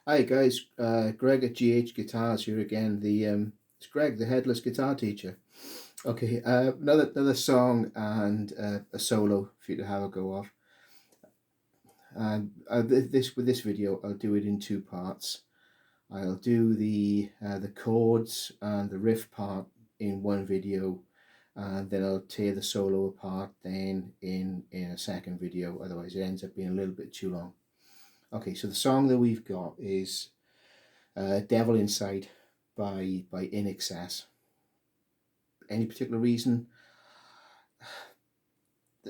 Hi guys, Greg at G.H.Guitars here again. It's Greg, the headless guitar teacher. Okay, another song and a solo for you to have a go of. And with this video, I'll do it in two parts. I'll do the chords and the riff part in one video, and then I'll tear the solo apart then in a second video. Otherwise, it ends up being a little bit too long. Okay, so the song that we've got is Devil Inside by Inxs. Any particular reason?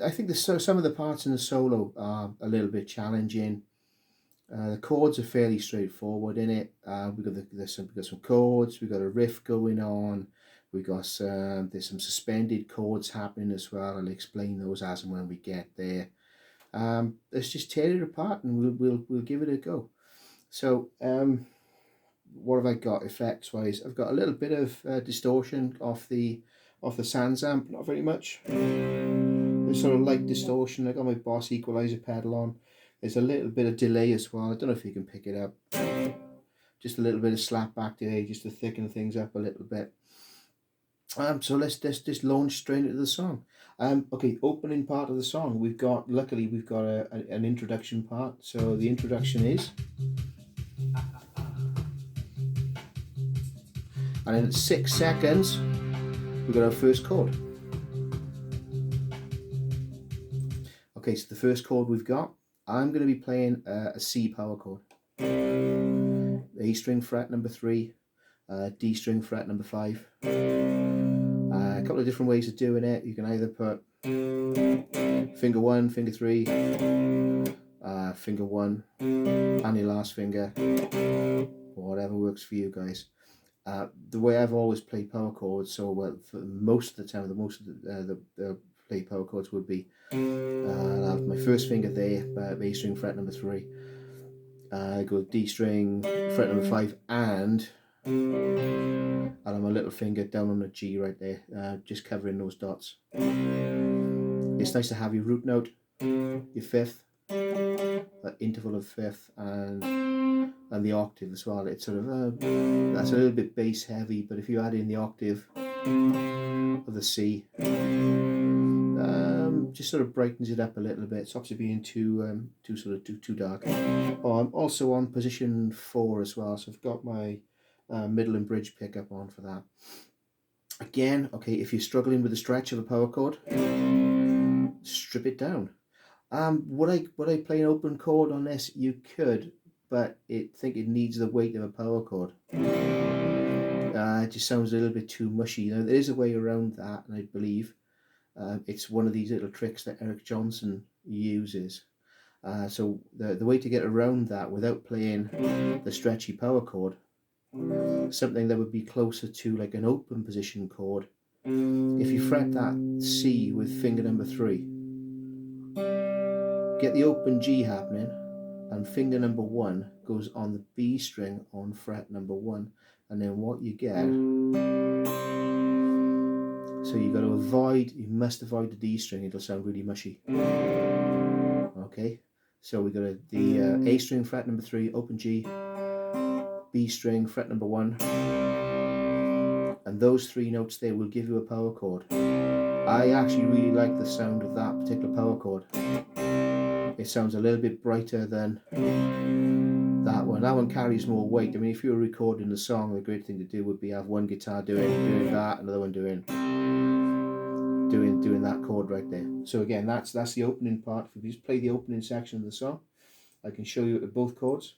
I think some of the parts in the solo are a little bit challenging. The chords are fairly straightforward in it. We've got some chords, we've got a riff going on, we've got there's some suspended chords happening as well. I'll explain those as and when we get there. Let's just tear it apart and we'll give it a go. So what have I got effects wise? I've got a little bit of distortion off the Sans amp, not very much. There's sort of light distortion. I got my Boss equalizer pedal on. There's a little bit of delay as well. I don't know if you can pick it up. Just a little bit of slap back delay just to thicken things up a little bit. So let's just launch straight into the song. Okay, opening part of the song. Luckily we've got an introduction part. So the introduction is, and in 6 seconds we've got our first chord. Okay, so the first chord we've got, I'm going to be playing a C power chord. A string fret number 3, D string fret number 5. A couple of different ways of doing it. You can either put finger 1, finger 3, finger 1, and your last finger, or whatever works for you guys. The way I've always played power chords, so for most of the time, the play power chords would be, I'll have my first finger there, A string fret number 3, I go D string fret number 5, and I'll have my little finger down on the G right there, just covering those dots. It's nice to have your root note, your fifth, that interval of fifth, and the octave as well. It's sort of that's a little bit bass heavy, but if you add in the octave of the C, just sort of brightens it up a little bit. Stops it being too dark. Oh, I'm also on position 4 as well, so I've got my middle and bridge pickup on for that. Again, okay, if you're struggling with the stretch of a power chord, strip it down. Would I play an open chord on this? You could, but I think it needs the weight of a power chord. It just sounds a little bit too mushy. Now, there is a way around that, and I believe it's one of these little tricks that Eric Johnson uses. So the way to get around that without playing the stretchy power chord, something that would be closer to like an open position chord. If you fret that C with finger number 3, get the open G happening, and finger number 1 goes on the B string on fret number 1, and then what you get, so you got to you must avoid the D string, it'll sound really mushy. Okay, so we got the A string fret number 3, open G, B string fret number 1, and those 3 notes there will give you a power chord. I actually really like the sound of that particular power chord. It sounds a little bit brighter than that one. That one carries more weight. I mean, if you were recording the song, the great thing to do would be have one guitar doing that, another one doing that chord right there. So again, that's the opening part. If you just play the opening section of the song, I can show you both chords.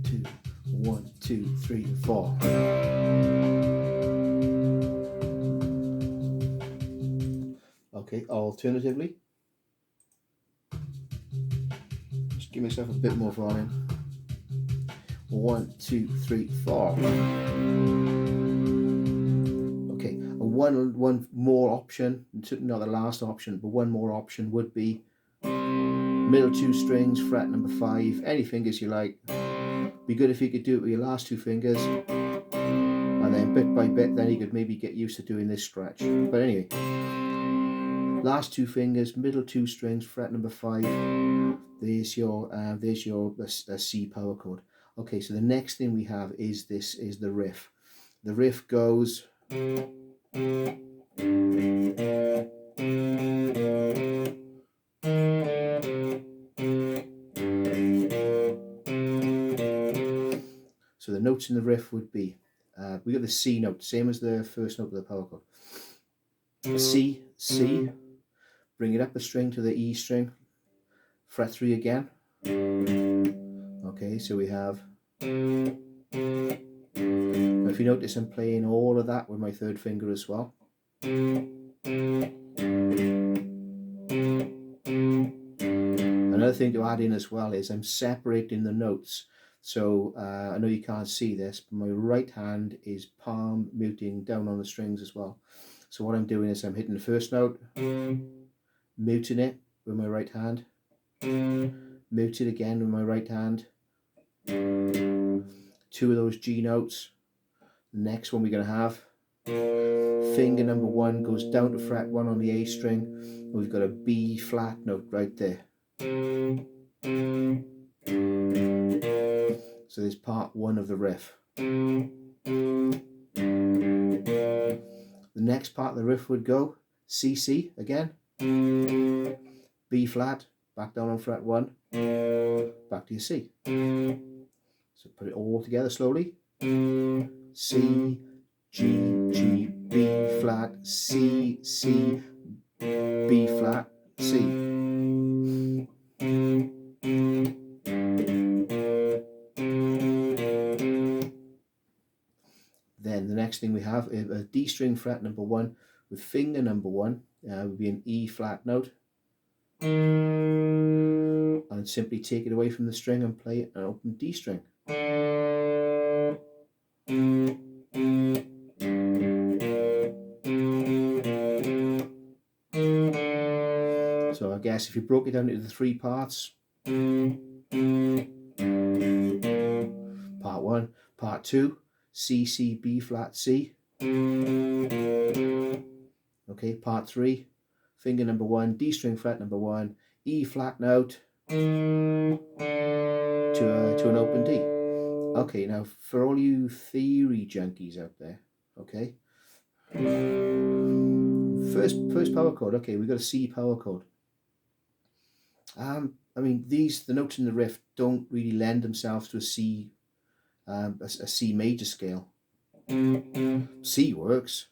2, 1, 2, 3, 4. Okay, alternatively, just give myself a bit more volume. 1, 2, 3, 4. Okay, one more option, not the last option, but one more option would be middle 2 strings, fret number 5, any fingers you like. Be good if you could do it with your last 2 fingers, and then bit by bit, then you could maybe get used to doing this stretch. But anyway, last two fingers, middle two strings, fret number 5. There's your C power chord. Okay, so the next thing we have is the riff. The riff goes. So the notes in the riff would be, we got the C note, same as the first note of the power chord. C, C, bring it up a string to the E string, fret 3 again. Okay, so we have, now if you notice I'm playing all of that with my third finger as well. Another thing to add in as well is I'm separating the notes. So I know you can't see this, but my right hand is palm muting down on the strings as well. So what I'm doing is I'm hitting the first note, muting it with my right hand, mute it again with my right hand, 2 of those G notes. The next one we're going to have, finger number 1 goes down to fret 1 on the A string, and we've got a B flat note right there. So there's part 1 of the riff. The next part of the riff would go C, C again, B flat, back down on fret 1, back to your C. So put it all together slowly. C, G, G, B flat, C, C, B flat, C. Then the next thing we have is a D string fret number 1 with finger number 1 would be an E flat note, and simply take it away from the string and play an open D string. So I guess if you broke it down into the 3 parts, part 1, part 2, C, C, B flat, C. Okay, part 3, finger number 1, D string fret number 1, E flat note to an open D. Okay, now for all you theory junkies out there, okay, first power chord. Okay, we've got a C power chord. I mean, the notes in the riff don't really lend themselves to a C major scale. C works,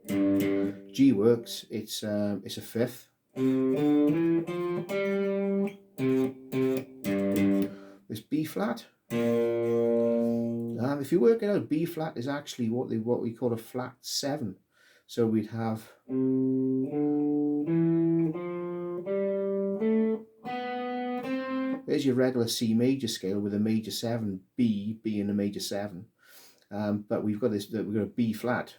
G works. It's a 5th. It's B flat. If you work it out, B flat is actually what we call a flat 7. So we'd have there's your regular C major scale with a major 7, B being a major 7. But we've got a B flat.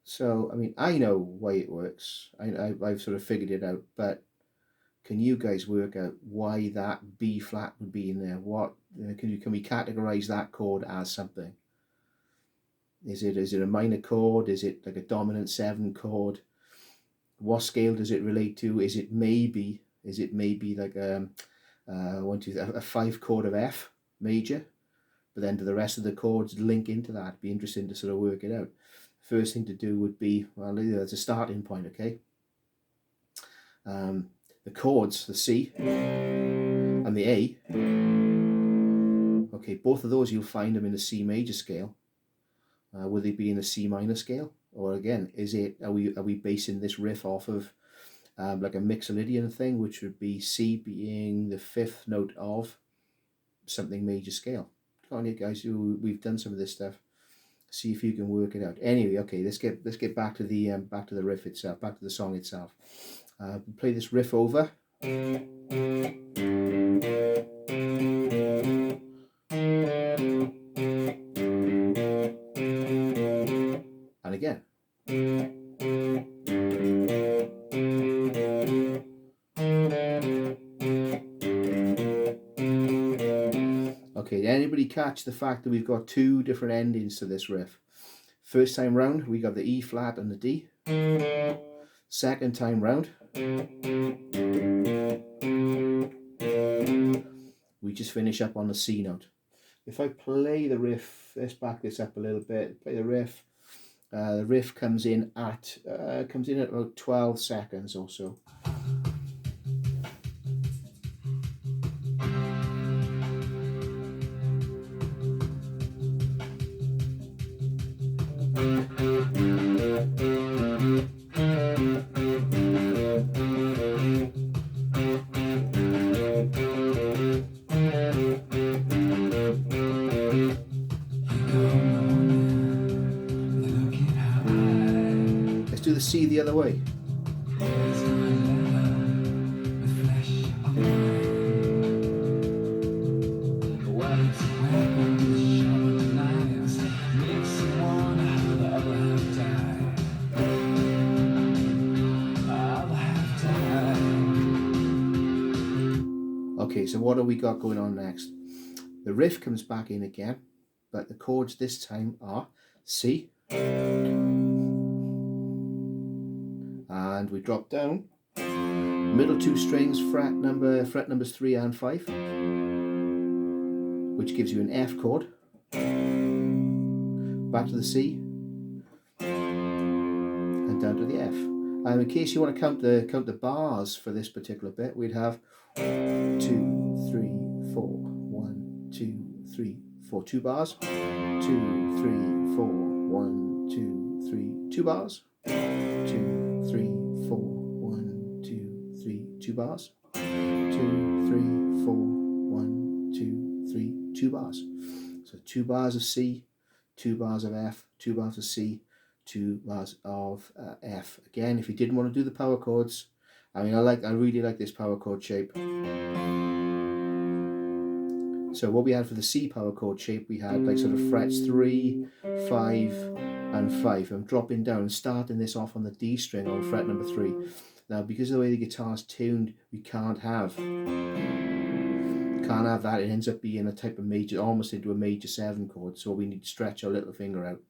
So, I mean, I know why it works. I've sort of figured it out, but can you guys work out why that B flat would be in there? What can we categorize that chord as something? Is it a minor chord? Is it like a dominant 7 chord? What scale does it relate to? Is it maybe like a 5 chord of F major? But then do the rest of the chords link into that? It'd be interesting to sort of work it out. First thing to do would be, well, there's a starting point, okay? The chords, the C and the A, okay, both of those you'll find them in the C major scale. Will they be in the C minor scale? Or again, are we basing this riff off of like a Mixolydian thing, which would be C being the 5th note of something major scale? Come on, you guys, we've done some of this stuff. See if you can work it out. Anyway, okay, let's get back to the riff itself, back to the song itself. Play this riff over. And again. Okay, did anybody catch the fact that we've got two different endings to this riff? First time round, we got the E flat and the D. Second time round, we just finish up on the C note. If I play the riff, let's back this up a little bit, play the riff. The riff comes in at about 12 seconds or so. Let's do the C the other way. Okay, so what have we got going on next? The riff comes back in again, but the chords this time are C, and we drop down. Middle two strings, fret numbers 3 and 5, which gives you an F chord. Back to the C, and down to the F. And in case you want to count the bars for this particular bit, we'd have 2, 3, 4, 1, 2, 3, 4, 2 bars, 2, 3, 4, 1, 2, 3, 2 bars, 2, 3, 4, 1, 2, 3, 2 bars, 2, 3, 4, 1, 2, 3, 2 bars. So 2 bars of C, 2 bars of F, 2 bars of C, 2 bars of F. Again, if you didn't want to do the power chords, I mean, I really like this power chord shape. So what we had for the C power chord shape, we had like sort of frets 3, 5, and 5. I'm dropping down and starting this off on the D string on fret number 3. Now, because of the way the guitar's tuned, we can't have that. It ends up being a type of major, almost into a major 7 chord. So we need to stretch our little finger out.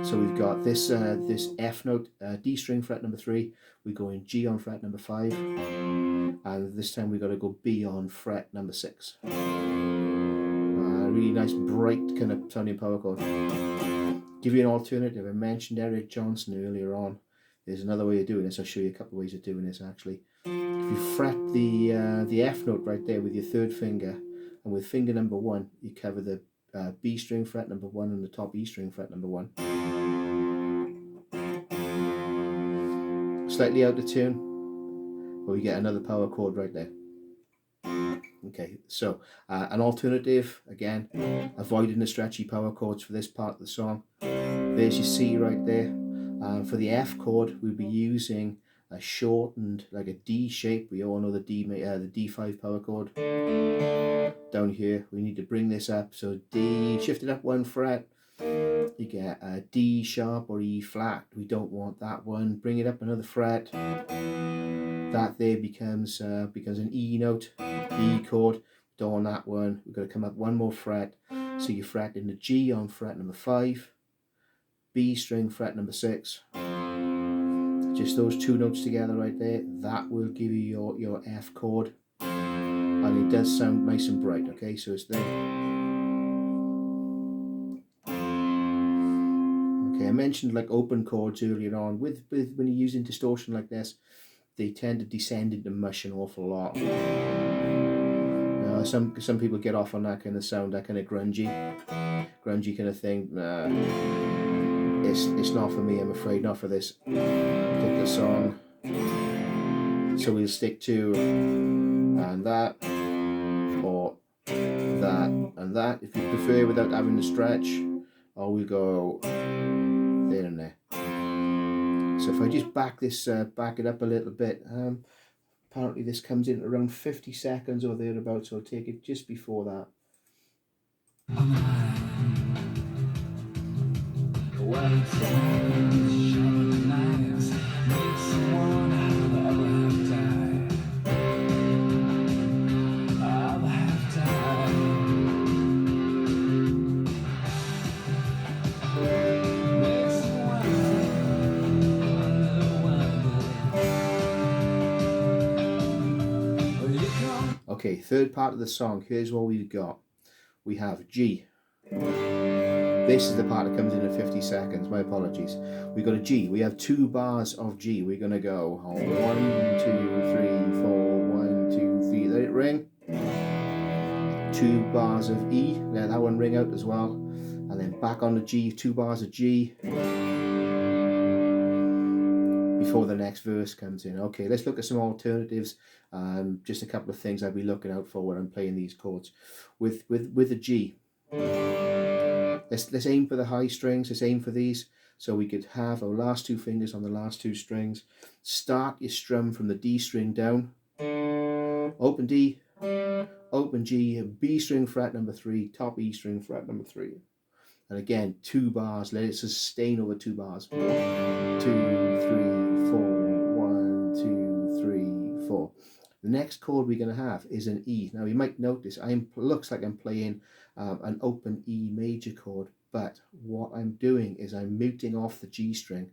So we've got this this F note, D string fret number 3. We go in G on fret number 5, and this time we got to go B on fret number 6. Really nice, bright kind of sounding power chord. Give you an alternative. I mentioned Eric Johnson earlier on. There's another way of doing this. I'll show you a couple of ways of doing this actually. If you fret the F note right there with your third finger, and with finger number 1, you cover the B string fret number 1 and the top E string fret number 1. Slightly out of tune, but we get another power chord right there. Okay, so an alternative, again, avoiding the stretchy power chords for this part of the song. There's your C right there. For the F chord, we'll be using a shortened, like a D shape. We all know the D5 power chord. Down here, we need to bring this up. So D, shift it up 1 fret. You get a D sharp or E flat. We don't want that one. Bring it up another fret. That there becomes an E note, E chord. Don't want that one. We've got to come up 1 more fret. So you fret in the G on fret number 5, B string fret number 6. Just those 2 notes together right there. That will give you your F chord, and it does sound nice and bright. Okay, so it's there. Okay, I mentioned like open chords earlier on. With when you're using distortion like this, they tend to descend into mush an awful lot. Some people get off on that kind of sound, that kind of grungy kind of thing. It's not for me, I'm afraid, not for this particular song. So we'll stick to and that, or that and that if you prefer, without having to stretch, or we'll go there and there. So if I just back it up a little bit, apparently this comes in around 50 seconds or thereabouts, so I'll take it just before that. Okay, third part of the song. Here's what we've got. We have G. This is the part that comes in at 50 seconds. My apologies. We've got a G. We have 2 bars of G. We're going to go 1, 2, 3, 4, 1, 2, 3. Let it ring. 2 bars of E. Let that one ring out as well. And then back on the G. 2 bars of G. Before the next verse comes in. Okay, let's look at some alternatives. Just a couple of things I'll be looking out for when I'm playing these chords. With the G. Let's aim for the high strings. Let's aim for these. So we could have our last 2 fingers on the last 2 strings. Start your strum from the D string down. Open D, open G, B string fret number 3, top E string fret number 3. And again, 2 bars. Let it sustain over 2 bars. 1, 2, 3, 4. 1, 2, 3, 4. The next chord we're going to have is an E. Now you might notice looks like I'm playing an open E major chord, but what I'm doing is I'm muting off the G string,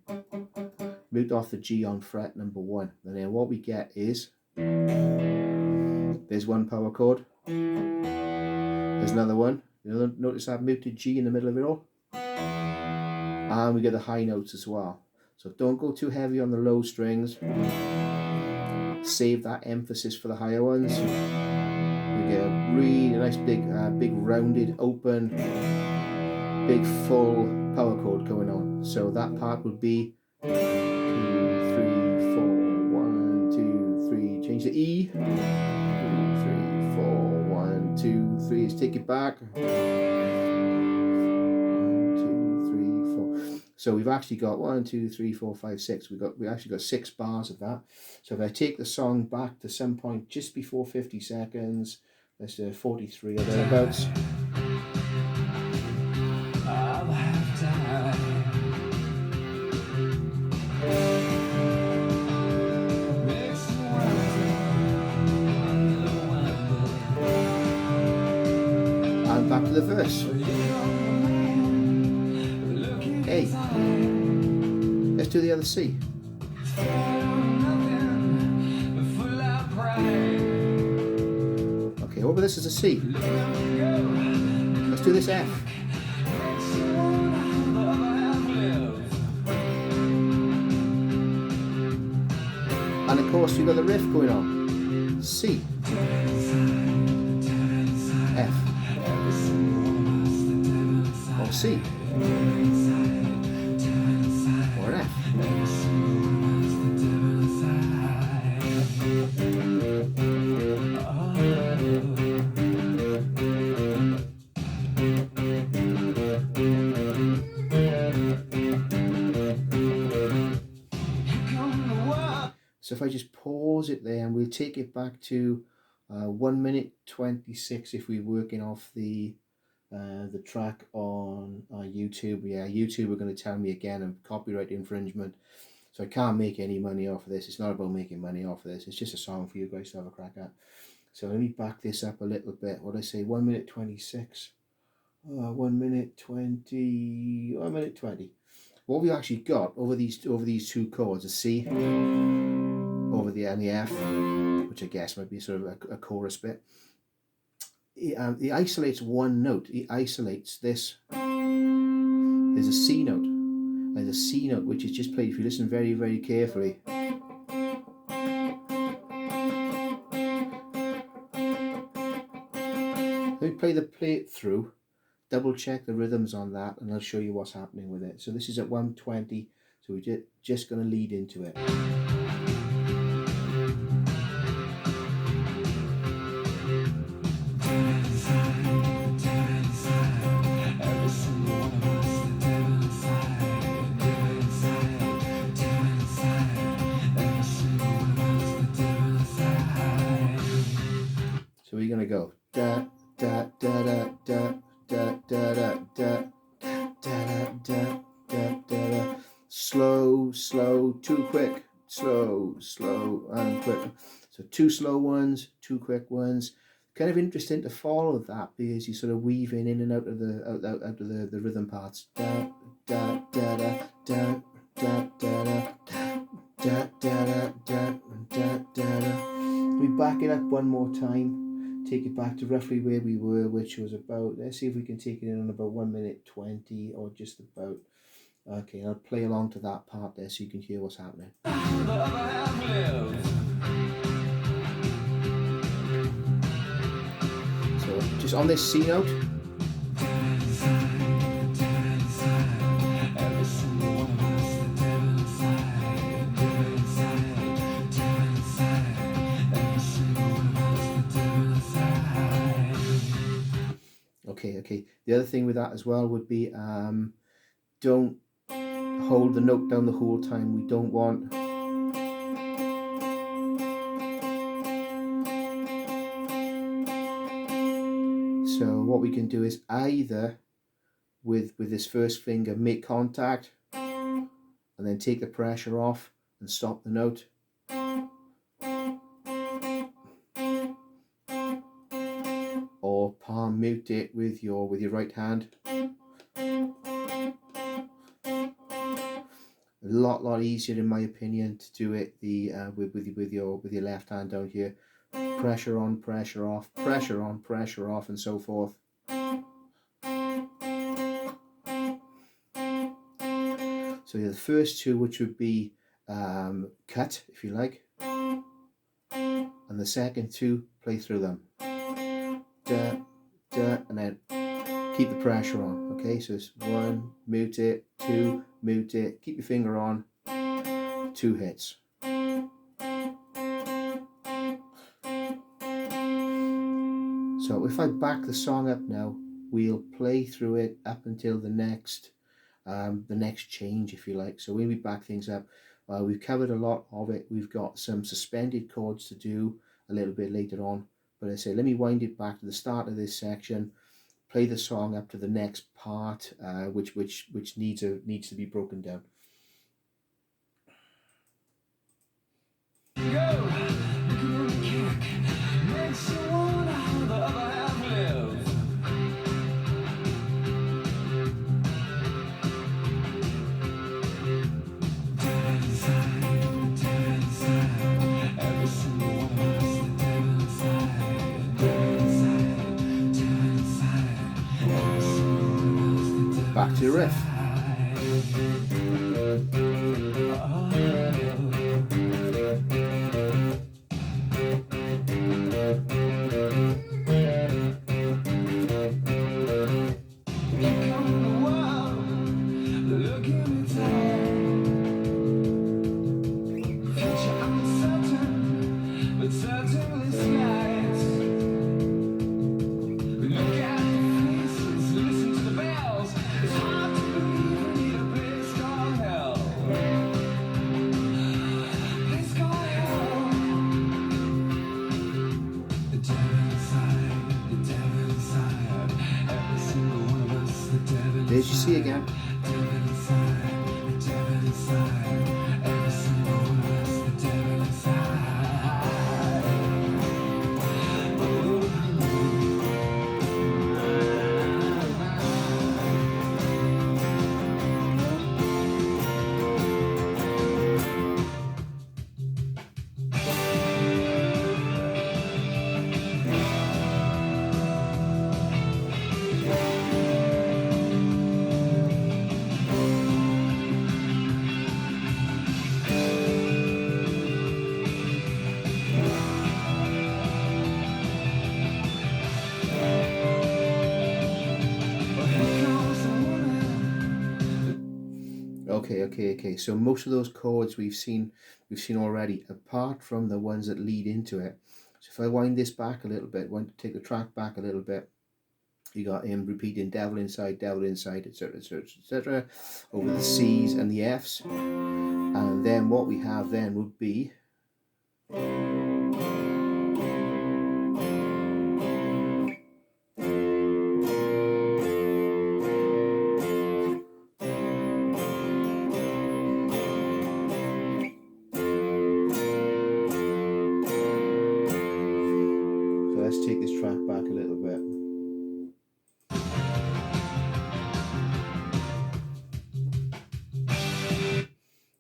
mute off the G on fret number 1, and then what we get is there's one power chord, there's another one. You'll notice I've muted G in the middle of it all, and we get the high notes as well. So don't go too heavy on the low strings. Save that emphasis for the higher ones. We get a really nice big rounded open big full power chord going on. So that part would be 2, 3, 4, 1, 2, 3. Change the E. 2, 3, 4, 1, 2, 3. Let's take it back. 1, 2, 3, 4. So we've actually got 1, 2, 3, 4, 5, 6. We actually got 6 bars of that. So if I take the song back to some point just before 50 seconds, let's do 43 or thereabouts. And back to the verse. A. Let's do the other C. Okay, over this is a C. Let's do this F. And of course we've got the riff going on. C. F. Or C. Or an F. So if I just pause it there, and we'll take it back to 1 minute 26 if we're working off the track on YouTube. Yeah, YouTube are going to tell me again of copyright infringement, so I can't make any money off of this. It's not about making money off of this. It's just a song for you guys to have a crack at. So let me back this up a little bit. What did I say? 1 minute 26. 1 minute 20. 1 minute 20. What we actually got over these 2 chords, a C over the and the F, which I guess might be sort of a chorus bit. It isolates one note. It isolates this. There's a C note. There's a C note which is just played. If you listen very, very carefully. Let me play it through. Double check the rhythms on that, and I'll show you what's happening with it. So this is at 120. So we're just going to lead into it. So we're going to go da da da da da da da da da da da da da. Slow, slow, too quick, slow, slow, and quick. So 2 slow ones, 2 quick ones. Kind of interesting to follow that because you sort of weaving in and out of the rhythm parts. Da da da da da da da da da da da da da da. We back it up one more time. take it back to roughly where we were, which was about, let's see if we can take it in on about 1 minute 20 or just about. Okay, I'll play along to that part there so you can hear what's happening. So just on this C note, okay. The other thing with that as well would be don't hold the note down the whole time. We don't want so what we can do is either with this first finger make contact and then take the pressure off and stop the note, or palm mute it with your right hand. A lot easier in my opinion to do it with your left hand down here. Pressure on, pressure off, pressure on, pressure off, and so forth. So yeah, the first two, which would be cut, if you like, and the second two, play through them. Da, da, and then keep the pressure on. Okay, so it's 1, mute it, 2, mute it, keep your finger on, 2 hits. So if I back the song up now, we'll play through it up until the next change, if you like. So when we back things up, we've covered a lot of it. We've got some suspended chords to do a little bit later on. But I say, let me wind it back to the start of this section, play the song up to the next part, which needs to be broken down. Back to the riff. There's your C again. Okay. So most of those chords we've seen already, apart from the ones that lead into it. So if I wind this back a little bit, take the track back a little bit, you got him repeating devil inside, etc., over the C's and the F's, and then what we have then would be take this track back a little bit.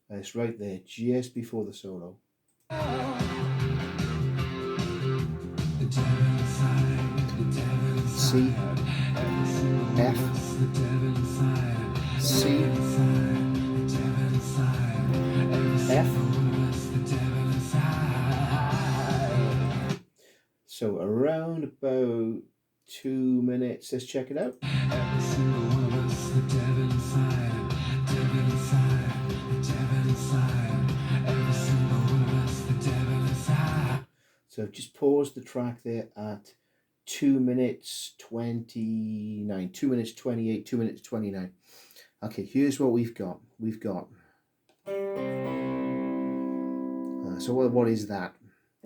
And it's right there, just before the solo. The C, F, C, F. So around about 2 minutes. Let's check it out. Every single one of us, the devil inside, the devil inside, the devil inside. Every single one of us, the devil inside. So I've just paused the track there at 2 minutes 29, 2 minutes 28, 2 minutes 29. Okay, here's what we've got. We've got. So what is that?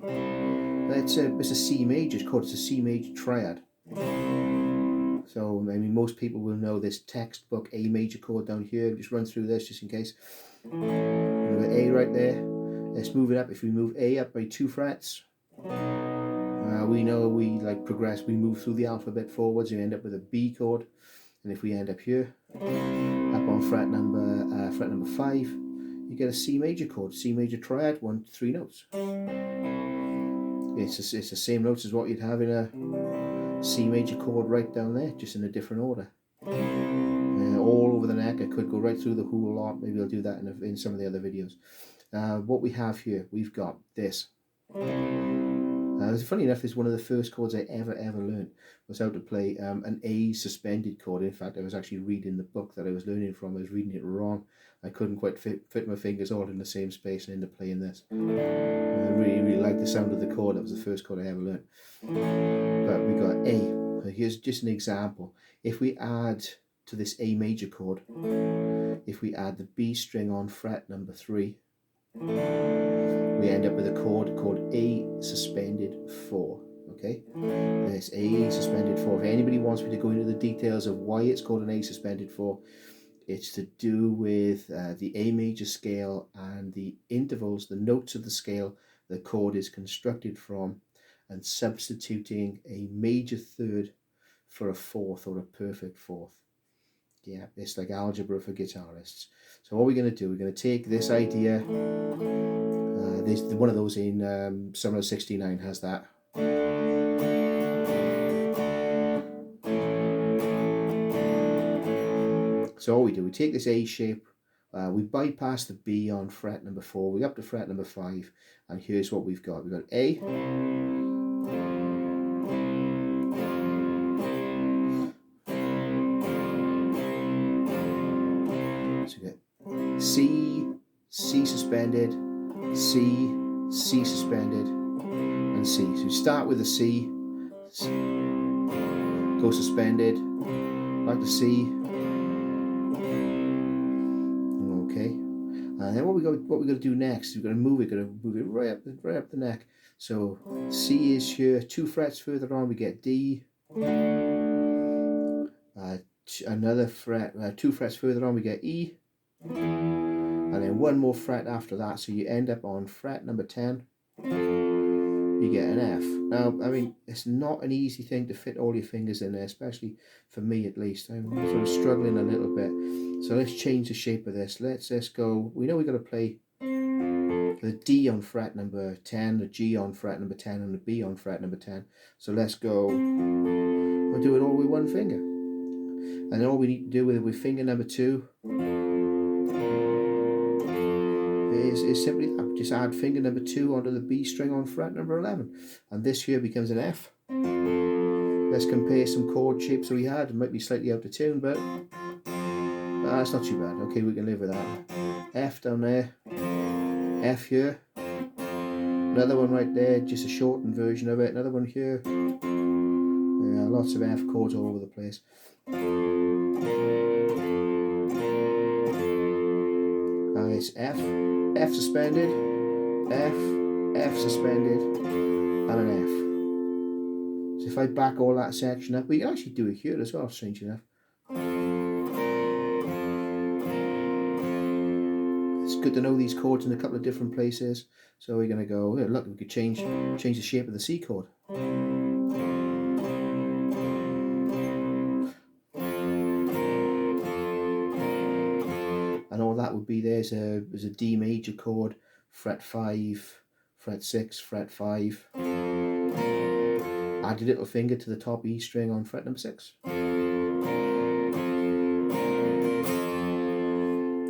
It's a C major. It's called, it's a C major triad. So I mean, most people will know this textbook A major chord down here. Just run through this just in case. We've got A right there. Let's move it up. If we move A up by 2 frets, we know we like progress. We move through the alphabet forwards. You end up with a B chord. And if we end up here, up on fret number 5, you get a C major chord, C major triad, 1 to 3 notes. It's the same notes as what you'd have in a C major chord right down there, just in a different order. All over the neck. I could go right through the whole lot. Maybe I'll do that in some of the other videos. What we have here, we've got this. Funny enough, it's one of the first chords I ever learned, was how to play an A suspended chord. In fact, I was actually reading the book that I was learning from. I was reading it wrong. I couldn't quite fit my fingers all in the same space and end up playing this. I really liked the sound of the chord. That was the first chord I ever learned. But we got A. So here's just an example. If we add to this A major chord, if we add the B string on fret number 3, we end up with a chord called A suspended 4. Okay, there's A suspended 4. If anybody wants me to go into the details of why it's called an A suspended 4, it's to do with the A major scale and the intervals, the notes of the scale the chord is constructed from, and substituting a major third for a fourth or a perfect fourth. Yeah, it's like algebra for guitarists. So what we're going to do, we're going to take this idea. There's one of those in Summer of '69 has that. So all we do, we take this A shape, we bypass the B on fret number 4, we up to fret number 5, and here's what we've got. We've got A, so we get C, C suspended, C, C suspended, and C. So we start with a C, go suspended, back to C. Okay, and then what we got to do next? We've got to move it. Right up the neck. So C is here. 2 frets further on, we get D. Another fret. 2 frets further on, we get E. And then 1 more fret after that. So you end up on fret number 10. You get an F. Now, I mean, it's not an easy thing to fit all your fingers in there, especially for me at least. I'm sort of struggling a little bit. So let's change the shape of this. Let's go. We know we've got to play the D on fret number 10, the G on fret number 10, and the B on fret number 10. So let's go. We'll do it all with 1 finger. And then all we need to do with finger number 2 is simply just add finger number 2 onto the B string on fret number 11, and this here becomes an F. Let's compare some chord shapes we had. It might be slightly out of tune, but that's not too bad. Okay, we can live with that. F down there, F here, another one right there, just a shortened version of it, another one here. Yeah, lots of F chords all over the place. And it's F, F suspended, F, F suspended, and an F. So if I back all that section up, we can actually do it here as well, strange enough. It's good to know these chords in a couple of different places. So we're going to go, oh, look, we could change the shape of the C chord. And all that would be there's a D major chord, fret 5, fret 6, fret 5, and add your little finger to the top E string on fret number 6.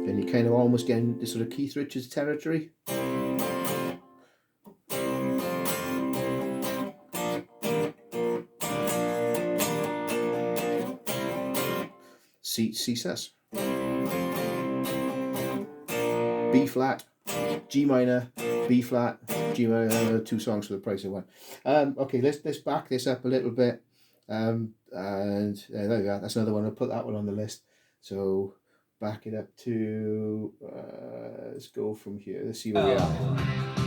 And you're kind of almost getting this sort of Keith Richards territory. C sus, B flat, G minor, B flat, G minor, 2 songs for the price of 1. Okay, let's back this up a little bit. And there we go. That's another one. I'll put that one on the list. So back it up to let's go from here. Let's see where we are.